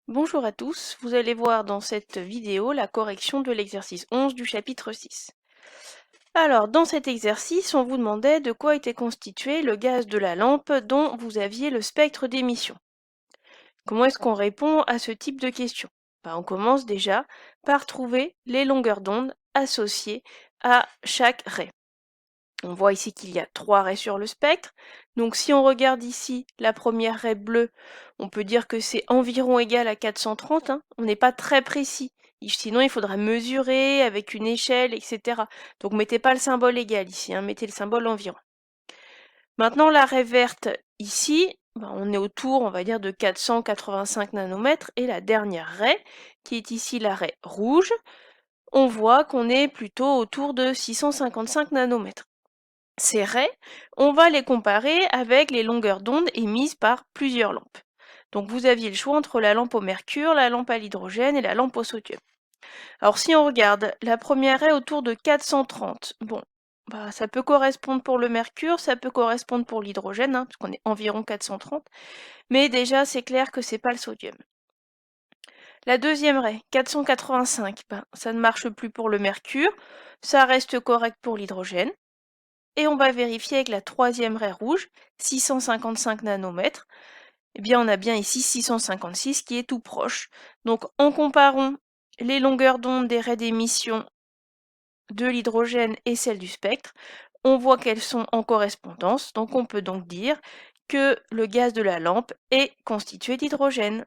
Bonjour à tous, vous allez voir dans cette vidéo la correction de l'exercice 11 du chapitre 6. Alors, dans cet exercice, on vous demandait de quoi était constitué le gaz de la lampe dont vous aviez le spectre d'émission. Comment est-ce qu'on répond à ce type de question? On commence déjà par trouver les longueurs d'onde associées à chaque raie. On voit ici qu'il y a 3 raies sur le spectre. Donc si on regarde ici la première raie bleue, on peut dire que c'est environ égal à 430. On n'est pas très précis. Sinon, il faudra mesurer avec une échelle, etc. Donc mettez pas le symbole égal ici, mettez le symbole environ. Maintenant, la raie verte ici, on est autour, on va dire, de 485 nanomètres. Et la dernière raie, qui est ici la raie rouge, on voit qu'on est plutôt autour de 655 nanomètres. Ces raies, on va les comparer avec les longueurs d'onde émises par plusieurs lampes. Donc vous aviez le choix entre la lampe au mercure, la lampe à l'hydrogène et la lampe au sodium. Alors si on regarde, la première raie autour de 430. Ça peut correspondre pour le mercure, ça peut correspondre pour l'hydrogène, parce qu'on est environ 430. Mais déjà, c'est clair que c'est pas le sodium. La deuxième raie, 485, ça ne marche plus pour le mercure, ça reste correct pour l'hydrogène. Et on va vérifier avec la troisième raie rouge, 655 nanomètres. Eh bien, on a bien ici 656 qui est tout proche. Donc, en comparant les longueurs d'onde des raies d'émission de l'hydrogène et celles du spectre, on voit qu'elles sont en correspondance. Donc, on peut donc dire que le gaz de la lampe est constitué d'hydrogène.